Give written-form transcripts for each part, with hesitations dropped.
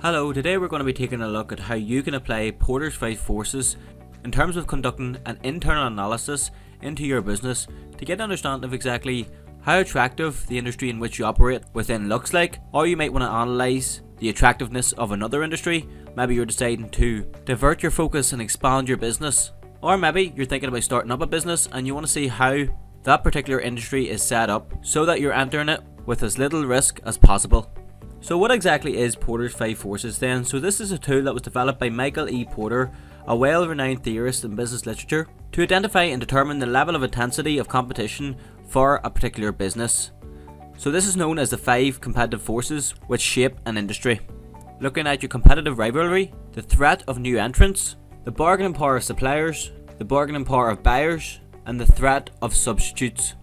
Hello, today we're going to be taking a look at how you can apply Porter's 5 forces in terms of conducting an internal analysis into your business to get an understanding of exactly how attractive the industry in which you operate within looks like, or you might want to analyse the attractiveness of another industry. Maybe you're deciding to divert your focus and expand your business, or maybe you're thinking about starting up a business and you want to see how that particular industry is set up so that you're entering it with as little risk as possible. So what exactly is Porter's 5 forces then? So this is a tool that was developed by Michael E. Porter, a well-renowned theorist in business literature, to identify and determine the level of intensity of competition for a particular business. So this is known as the 5 competitive forces which shape an industry. Looking at your competitive rivalry, the threat of new entrants, the bargaining power of suppliers, the bargaining power of buyers, and the threat of substitutes.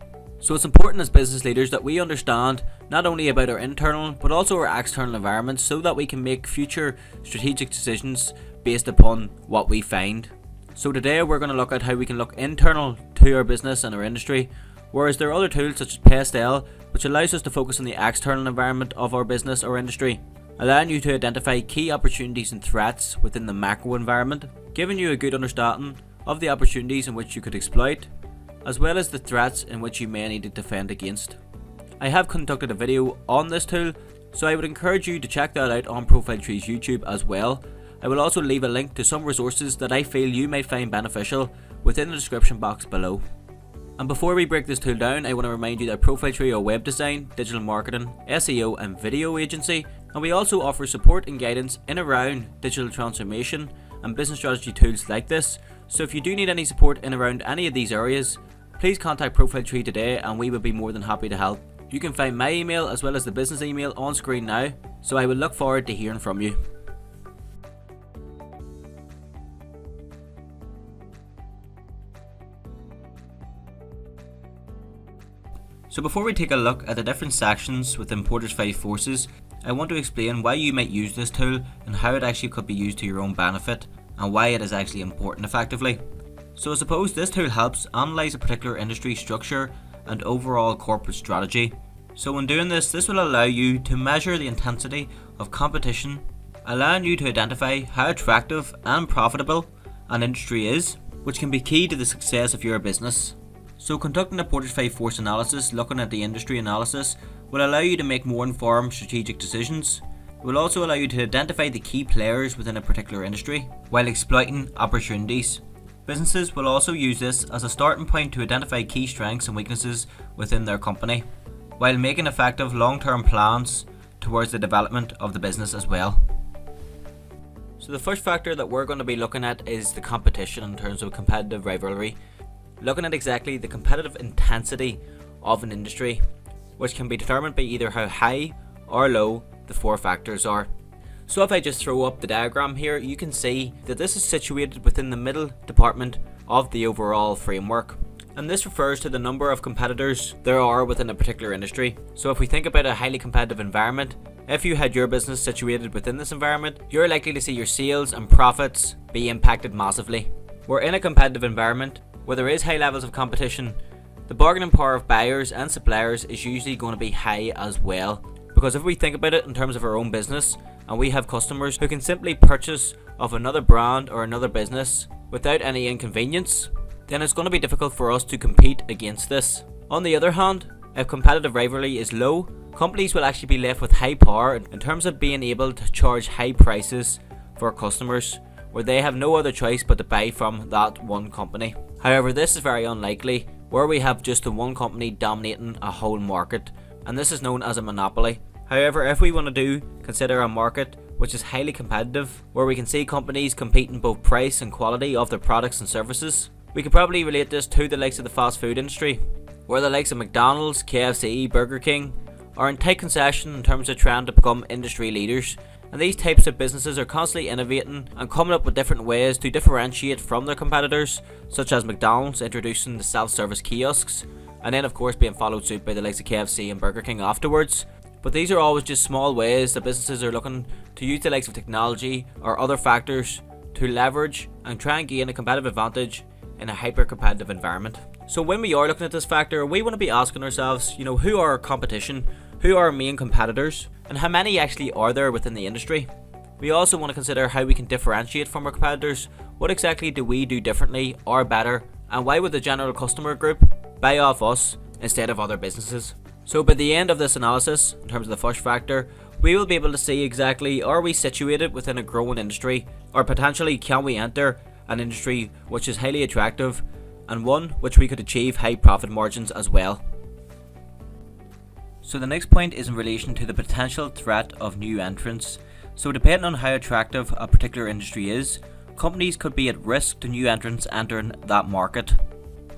So it's important as business leaders that we understand not only about our internal but also our external environment so that we can make future strategic decisions based upon what we find. So today we're going to look at how we can look internal to our business and our industry, whereas there are other tools such as Pestel which allows us to focus on the external environment of our business or industry, allowing you to identify key opportunities and threats within the macro environment, giving you a good understanding of the opportunities in which you could exploit, as well as the threats in which you may need to defend against. I have conducted a video on this tool, so I would encourage you to check that out on Profile Tree's YouTube as well. I will also leave a link to some resources that I feel you might find beneficial within the description box below. And before we break this tool down, I want to remind you that Profile Tree are web design, digital marketing, SEO and video agency, and we also offer support and guidance in around digital transformation and business strategy tools like this. So if you do need any support in around any of these areas, please contact Profile Tree today and we would be more than happy to help. You can find my email as well as the business email on screen now, so I will look forward to hearing from you. So before we take a look at the different sections within Porter's 5 forces, I want to explain why you might use this tool and how it actually could be used to your own benefit and why it is actually important effectively. So I suppose this tool helps analyse a particular industry structure and overall corporate strategy. So when doing this will allow you to measure the intensity of competition, allowing you to identify how attractive and profitable an industry is, which can be key to the success of your business. So conducting a Porter's 5 force analysis, looking at the industry analysis, will allow you to make more informed strategic decisions. It will also allow you to identify the key players within a particular industry while exploiting opportunities. Businesses will also use this as a starting point to identify key strengths and weaknesses within their company, while making effective long-term plans towards the development of the business as well. So the first factor that we're going to be looking at is the competition in terms of competitive rivalry, looking at exactly the competitive intensity of an industry, which can be determined by either how high or low the 4 factors are. So if I just throw up the diagram here, you can see that this is situated within the middle department of the overall framework. And this refers to the number of competitors there are within a particular industry. So if we think about a highly competitive environment, if you had your business situated within this environment, you're likely to see your sales and profits be impacted massively. We're in a competitive environment where there is high levels of competition. The bargaining power of buyers and suppliers is usually going to be high as well. Because if we think about it in terms of our own business, and we have customers who can simply purchase of another brand or another business without any inconvenience, then it's going to be difficult for us to compete against this. On the other hand, if competitive rivalry is low, companies will actually be left with high power in terms of being able to charge high prices for customers, where they have no other choice but to buy from that one company. However, this is very unlikely where we have just the one company dominating a whole market, and this is known as a monopoly. However, if we want to consider a market which is highly competitive, where we can see companies competing both price and quality of their products and services, we could probably relate this to the likes of the fast food industry, where the likes of McDonald's, KFC, Burger King are in tight concession in terms of trying to become industry leaders, and these types of businesses are constantly innovating and coming up with different ways to differentiate from their competitors, such as McDonald's introducing the self-service kiosks, and then of course being followed suit by the likes of KFC and Burger King afterwards. But these are always just small ways that businesses are looking to use the likes of technology or other factors to leverage and try and gain a competitive advantage in a hyper-competitive environment. So when we are looking at this factor, we want to be asking ourselves, who are our competition, who are our main competitors, and how many actually are there within the industry. We also want to consider how we can differentiate from our competitors. What exactly do we do differently or better, and why would the general customer group buy off us instead of other businesses? So by the end of this analysis, in terms of the first factor, we will be able to see exactly, are we situated within a growing industry, or potentially can we enter an industry which is highly attractive and one which we could achieve high profit margins as well. So the next point is in relation to the potential threat of new entrants. So depending on how attractive a particular industry is, companies could be at risk to new entrants entering that market.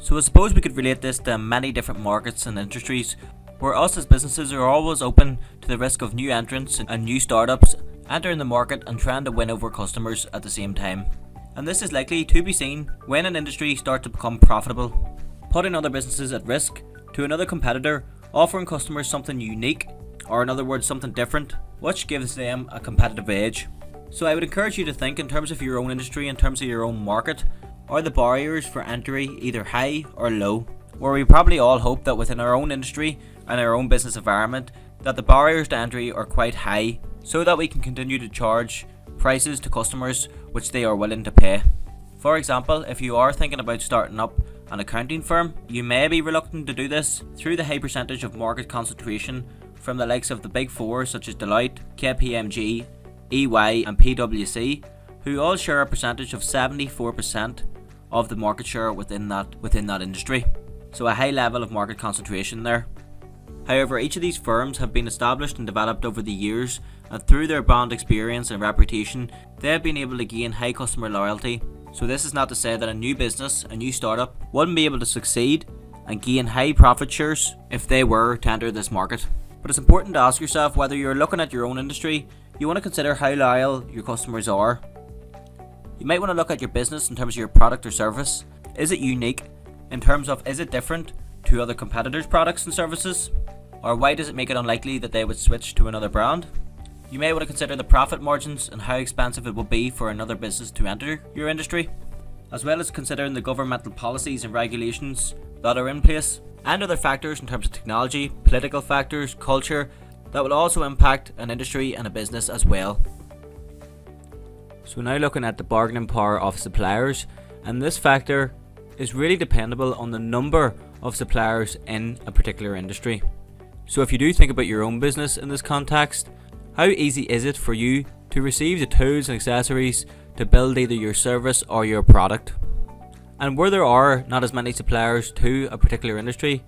So I suppose we could relate this to many different markets and industries, where us as businesses are always open to the risk of new entrants and new startups entering the market and trying to win over customers at the same time. And this is likely to be seen when an industry starts to become profitable, putting other businesses at risk to another competitor, offering customers something unique, or in other words something different, which gives them a competitive edge. So I would encourage you to think in terms of your own industry, in terms of your own market. Are the barriers for entry either high or low? Where we probably all hope that within our own industry and our own business environment that the barriers to entry are quite high, so that we can continue to charge prices to customers which they are willing to pay. For example, if you are thinking about starting up an accounting firm, you may be reluctant to do this through the high percentage of market concentration from the likes of the big four such as Deloitte, KPMG, EY and PwC, who all share a percentage of 74% of the market share within that industry. So a high level of market concentration there. However, each of these firms have been established and developed over the years, and through their brand experience and reputation, they have been able to gain high customer loyalty. So this is not to say that a new business, a new startup, wouldn't be able to succeed and gain high profit shares if they were to enter this market. But it's important to ask yourself whether you're looking at your own industry, you want to consider how loyal your customers are. You might want to look at your business in terms of your product or service. Is it unique? In terms of, is it different to other competitors' products and services? Or why does it make it unlikely that they would switch to another brand? You may want to consider the profit margins and how expensive it will be for another business to enter your industry, as well as considering the governmental policies and regulations that are in place, and other factors in terms of technology, political factors, culture, that will also impact an industry and a business as well. So now looking at the bargaining power of suppliers, and this factor is really dependable on the number of suppliers in a particular industry. So if you do think about your own business in this context, how easy is it for you to receive the tools and accessories to build either your service or your product? And where there are not as many suppliers to a particular industry,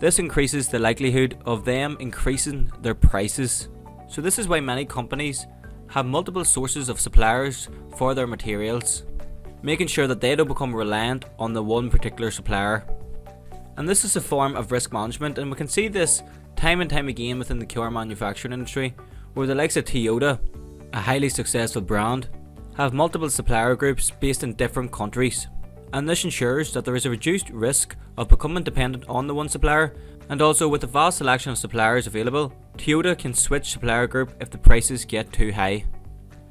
this increases the likelihood of them increasing their prices. So this is why many companies have multiple sources of suppliers for their materials, making sure that they don't become reliant on the one particular supplier. And this is a form of risk management, and we can see this time and time again within the car manufacturing industry, where the likes of Toyota, a highly successful brand, have multiple supplier groups based in different countries. And this ensures that there is a reduced risk of becoming dependent on the one supplier, and also with the vast selection of suppliers available, Toyota can switch supplier group if the prices get too high.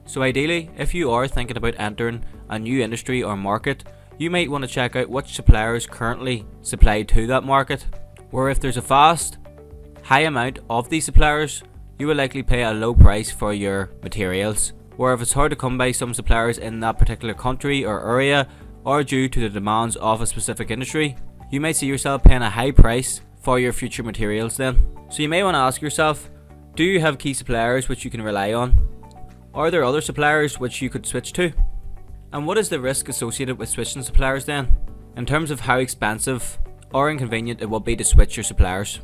So ideally, if you are thinking about entering a new industry or market, you might want to check out which suppliers currently supply to that market, where if there's a vast, high amount of these suppliers, you will likely pay a low price for your materials, where if it's hard to come by some suppliers in that particular country or area, or due to the demands of a specific industry, you might see yourself paying a high price for your future materials then. So you may want to ask yourself, do you have key suppliers which you can rely on? Are there other suppliers which you could switch to? And what is the risk associated with switching suppliers then, in terms of how expensive or inconvenient it will be to switch your suppliers?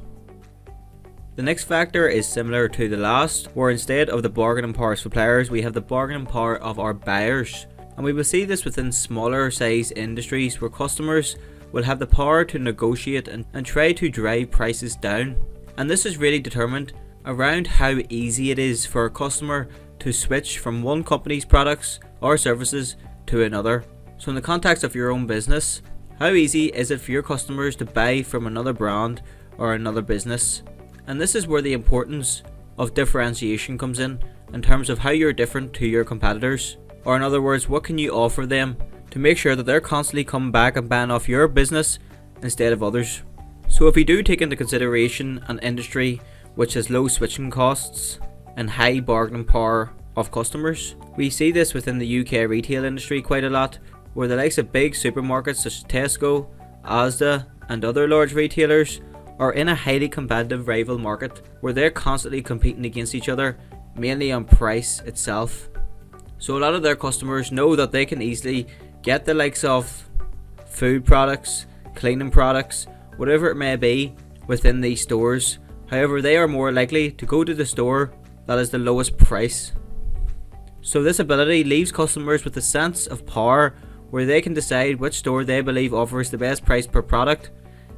The next factor is similar to the last, where instead of the bargaining power of suppliers, we have the bargaining power of our buyers. And we will see this within smaller size industries, where customers will have the power to negotiate and try to drive prices down. And this is really determined around how easy it is for a customer to switch from one company's products or services to another. So in the context of your own business, how easy is it for your customers to buy from another brand or another business? And this is where the importance of differentiation comes in terms of how you're different to your competitors. Or in other words, what can you offer them to make sure that they're constantly coming back and buying off your business instead of others. So if we do take into consideration an industry which has low switching costs and high bargaining power of customers. We see this within the UK retail industry quite a lot, where the likes of big supermarkets such as Tesco, Asda and other large retailers are in a highly competitive rival market where they're constantly competing against each other, mainly on price itself. So a lot of their customers know that they can easily get the likes of food products, cleaning products, whatever it may be within these stores. However, they are more likely to go to the store that is the lowest price. So this ability leaves customers with a sense of power where they can decide which store they believe offers the best price per product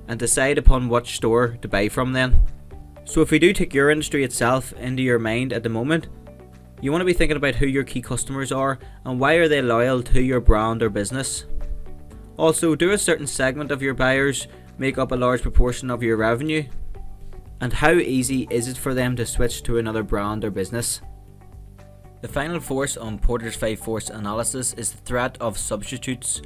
and decide upon which store to buy from then. So if we do take your industry itself into your mind at the moment, you want to be thinking about who your key customers are and why are they loyal to your brand or business. Also, do a certain segment of your buyers make up a large proportion of your revenue? And how easy is it for them to switch to another brand or business? The final force on Porter's 5 Force analysis is the threat of substitutes,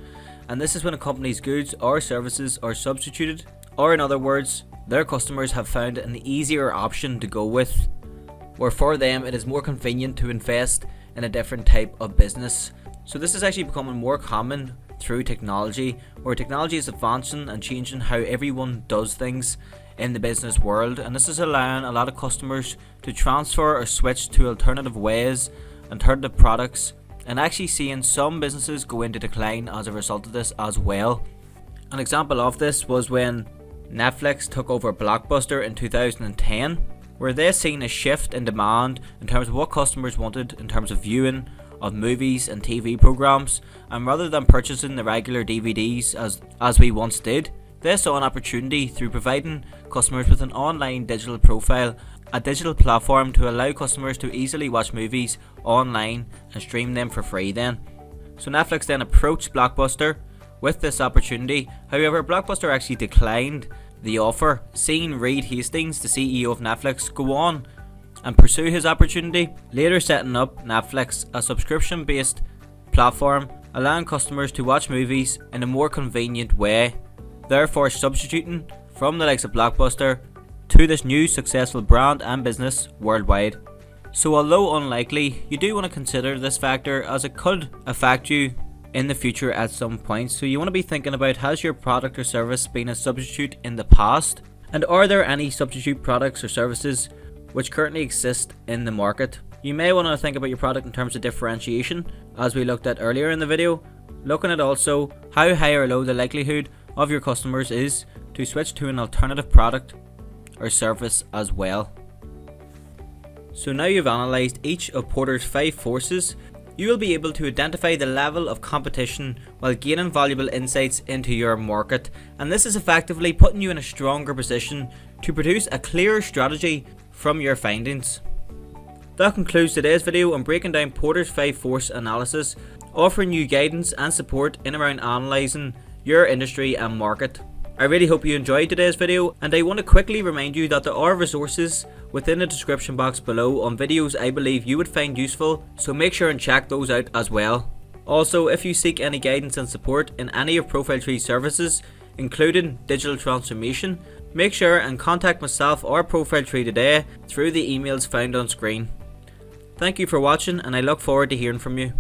and this is when a company's goods or services are substituted, or in other words, their customers have found an easier option to go with, where for them it is more convenient to invest in a different type of business. So this is actually becoming more common through technology, where technology is advancing and changing how everyone does things in the business world, and this is allowing a lot of customers to transfer or switch to alternative ways, alternative products, and actually seeing some businesses go into decline as a result of this as well. An example of this was when Netflix took over Blockbuster in 2010, where they seen a shift in demand in terms of what customers wanted in terms of viewing of movies and TV programs, and rather than purchasing the regular DVDs as we once did, they saw an opportunity through providing customers with an online digital profile, a digital platform to allow customers to easily watch movies online and stream them for free then. So Netflix then approached Blockbuster with this opportunity. However, Blockbuster actually declined the offer, seeing Reed Hastings, the CEO of Netflix, go on and pursue his opportunity, later setting up Netflix, a subscription-based platform allowing customers to watch movies in a more convenient way, therefore substituting from the likes of Blockbuster to this new successful brand and business worldwide. So although unlikely, you do want to consider this factor as it could affect you in the future at some point. So you want to be thinking about, has your product or service been a substitute in the past? And are there any substitute products or services which currently exist in the market? You may want to think about your product in terms of differentiation, as we looked at earlier in the video, looking at also how high or low the likelihood of your customers is to switch to an alternative product or service as well. So now you've analysed each of Porter's 5 forces, you will be able to identify the level of competition while gaining valuable insights into your market, and this is effectively putting you in a stronger position to produce a clearer strategy from your findings. That concludes today's video on breaking down Porter's 5 Force analysis, offering you guidance and support in around analysing your industry and market. I really hope you enjoyed today's video, and I want to quickly remind you that there are resources within the description box below on videos I believe you would find useful, so make sure and check those out as well. Also, if you seek any guidance and support in any of Profile Tree's services, including digital transformation, make sure and contact myself or Profile Tree today through the emails found on screen. Thank you for watching, and I look forward to hearing from you.